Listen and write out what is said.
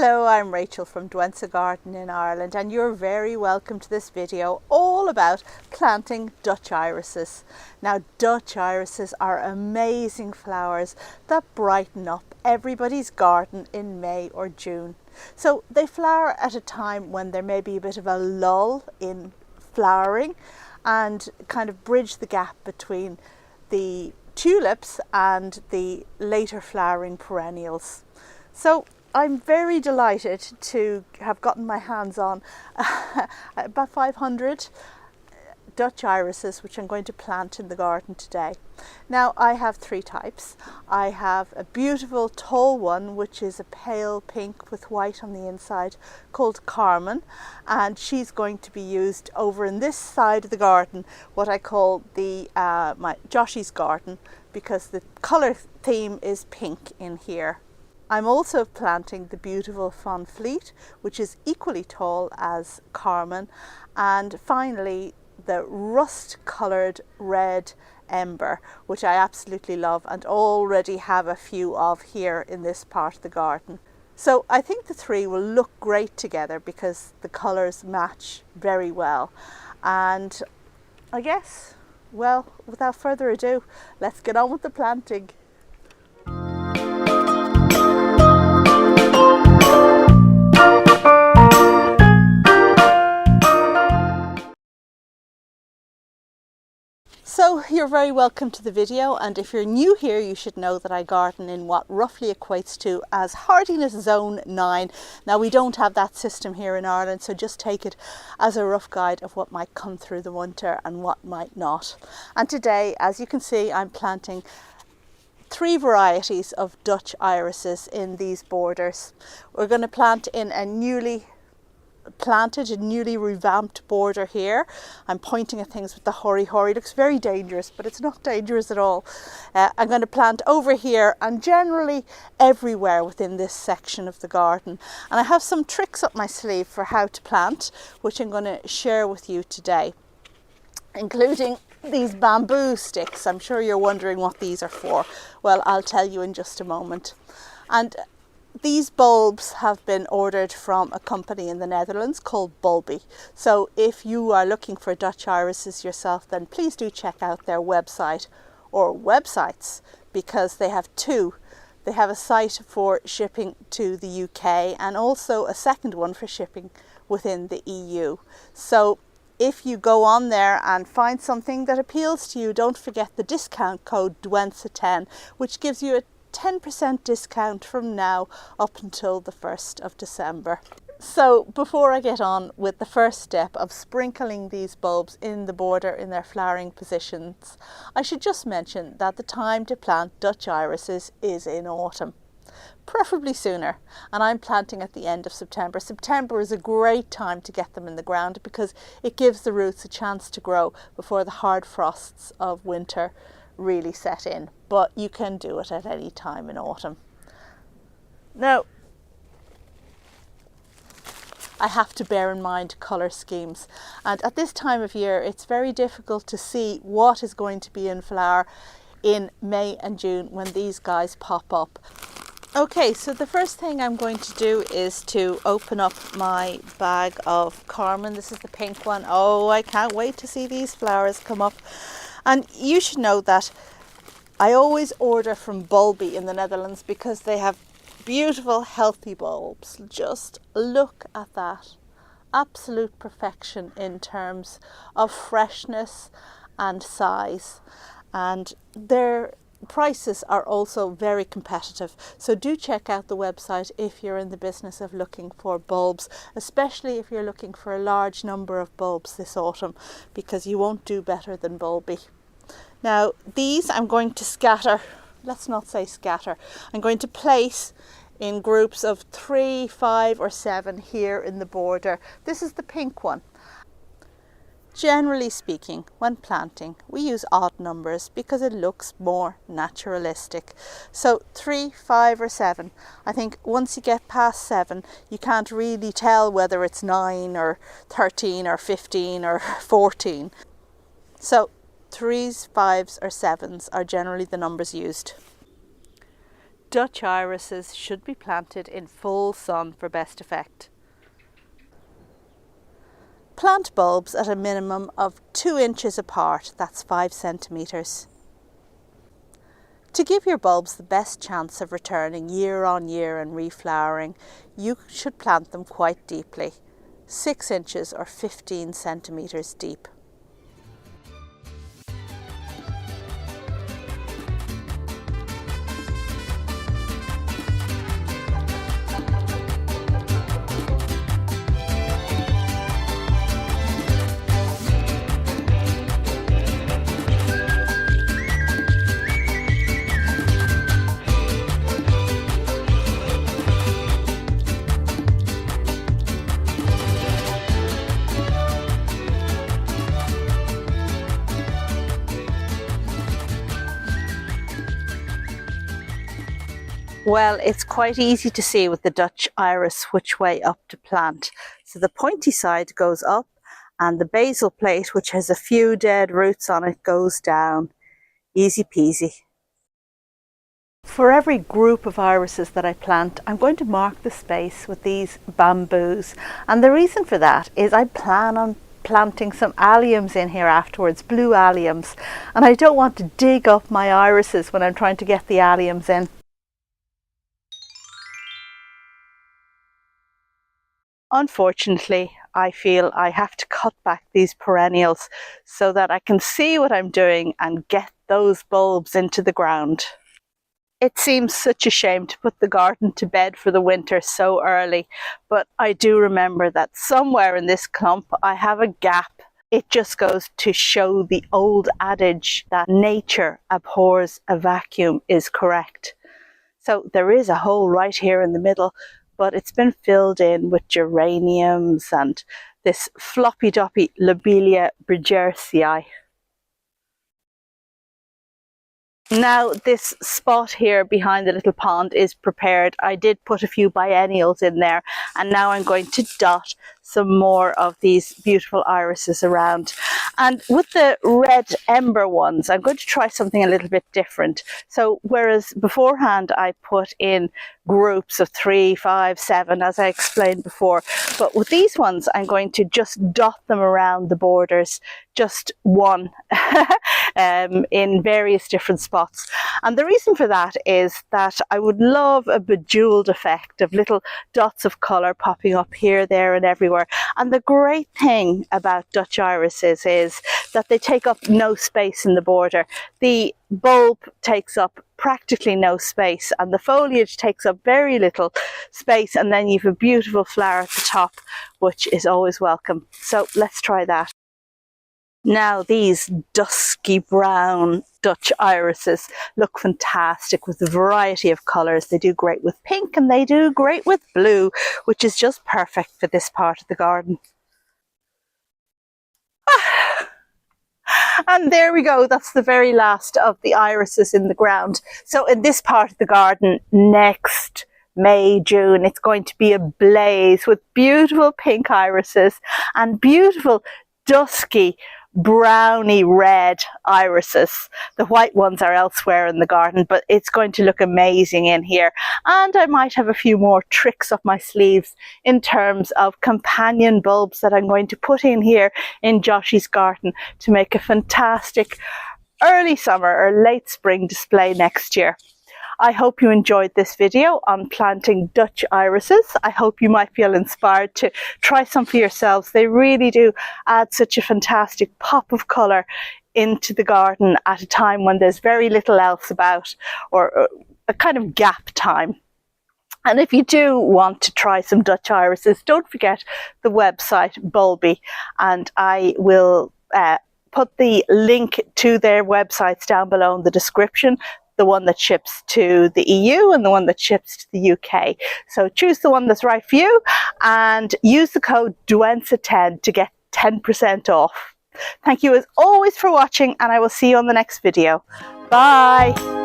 Hello, I'm Rachel from Douentza Garden in Ireland, and you're very welcome to this video all about planting Dutch irises. Now, Dutch irises are amazing flowers that brighten up everybody's garden in May or June. So they flower at a time when there may be a bit of a lull in flowering and kind of bridge the gap between the tulips and the later flowering perennials. So I'm very delighted to have gotten my hands on about 500 Dutch irises, which I'm going to plant in the garden today. Now, I have three types. I have a beautiful tall one, which is a pale pink with white on the inside, called Carmen, and she's going to be used over in this side of the garden, what I call the my Joshy's garden, because the colour theme is pink in here. I'm also planting the beautiful Van Fleet, which is equally tall as Carmen, and finally the rust coloured red ember, which I absolutely love and already have a few of here in this part of the garden. So I think the three will look great together because the colours match very well. And I guess, well, without further ado, let's get on with the planting. So you're very welcome to the video, and if you're new here you should know that I garden in what roughly equates to as hardiness zone 9. Now, we don't have that system here in Ireland, so just take it as a rough guide of what might come through the winter and what might not. And today, as you can see, I'm planting three varieties of Dutch irises in these borders. We're going to plant in a newly revamped border here. I'm pointing at things with the hurry. It looks very dangerous, but it's not dangerous at all. I'm going to plant over here and generally everywhere within this section of the garden. And I have some tricks up my sleeve for how to plant, which I'm going to share with you today, including these bamboo sticks. I'm sure you're wondering what these are for. Well, I'll tell you in just a moment. And these bulbs have been ordered from a company in the Netherlands called Bulby. So if you are looking for Dutch irises yourself, then please do check out their website or websites, because they have two. They have a site for shipping to the UK and also a second one for shipping within the EU. So if you go on there and find something that appeals to you, don't forget the discount code Douentza10, which gives you a 10% discount from now up until the 1st of December. So before I get on with the first step of sprinkling these bulbs in the border in their flowering positions, I should just mention that the time to plant Dutch irises is in autumn, preferably sooner, and I'm planting at the end of September. September is a great time to get them in the ground because it gives the roots a chance to grow before the hard frosts of winter really set in, but you can do it at any time in autumn. Now, I have to bear in mind colour schemes, and at this time of year it's very difficult to see what is going to be in flower in May and June when these guys pop up. Okay, so the first thing I'm going to do is to open up my bag of Carmen. This is the pink one. Oh, I can't wait to see these flowers come up. And you should know that I always order from Bulby in the Netherlands because they have beautiful, healthy bulbs. Just look at that. Absolute perfection in terms of freshness and size. And their prices are also very competitive. So do check out the website if you're in the business of looking for bulbs, especially if you're looking for a large number of bulbs this autumn, because you won't do better than Bulby. Now, these I'm going to scatter, let's not say scatter, I'm going to place in groups of 3, 5 or 7 here in the border. This is the pink one. Generally speaking, when planting, we use odd numbers because it looks more naturalistic. So 3, 5 or 7. I think once you get past 7, you can't really tell whether it's 9 or 13 or 15 or 14. So 3s, 5s or 7s are generally the numbers used. Dutch irises should be planted in full sun for best effect. Plant bulbs at a minimum of 2 inches apart, that's 5 centimetres. To give your bulbs the best chance of returning year on year and reflowering, you should plant them quite deeply, 6 inches or 15 centimetres deep. Well, it's quite easy to see with the Dutch iris which way up to plant. So the pointy side goes up and the basal plate, which has a few dead roots on it, goes down. Easy peasy. For every group of irises that I plant, I'm going to mark the space with these bamboos. And the reason for that is I plan on planting some alliums in here afterwards, blue alliums. And I don't want to dig up my irises when I'm trying to get the alliums in. Unfortunately, I feel I have to cut back these perennials so that I can see what I'm doing and get those bulbs into the ground. It seems such a shame to put the garden to bed for the winter so early, but I do remember that somewhere in this clump I have a gap. It just goes to show the old adage that nature abhors a vacuum is correct. So there is a hole right here in the middle, but it's been filled in with geraniums and this floppy-doppy Lobelia bridgersii. Now this spot here behind the little pond is prepared. I did put a few biennials in there, and now I'm going to dot some more of these beautiful irises around. And with the red ember ones, I'm going to try something a little bit different. So whereas beforehand I put in groups of 3, 5, 7, as I explained before, but with these ones I'm going to just dot them around the borders, just one in various different spots. And the reason for that is that I would love a bejeweled effect of little dots of colour popping up here, there and everywhere. And the great thing about Dutch irises is that they take up no space in the border. The bulb takes up practically no space and the foliage takes up very little space, and then you have a beautiful flower at the top, which is always welcome. So let's try that. Now these dusky brown Dutch irises look fantastic with a variety of colours. They do great with pink and they do great with blue, which is just perfect for this part of the garden. And there we go, that's the very last of the irises in the ground. So in this part of the garden next May, June, it's going to be ablaze with beautiful pink irises and beautiful dusky browny red irises. The white ones are elsewhere in the garden, but it's going to look amazing in here. And I might have a few more tricks up my sleeves in terms of companion bulbs that I'm going to put in here in Joshy's garden to make a fantastic early summer or late spring display next year. I hope you enjoyed this video on planting Dutch irises. I hope you might feel inspired to try some for yourselves. They really do add such a fantastic pop of colour into the garden at a time when there's very little else about, or a kind of gap time. And if you do want to try some Dutch irises, don't forget the website Bulby, and I will put the link to their websites down below in the description. The one that ships to the EU and the one that ships to the UK. So choose the one that's right for you and use the code Douentza10 to get 10% off. Thank you as always for watching, and I will see you on the next video. Bye!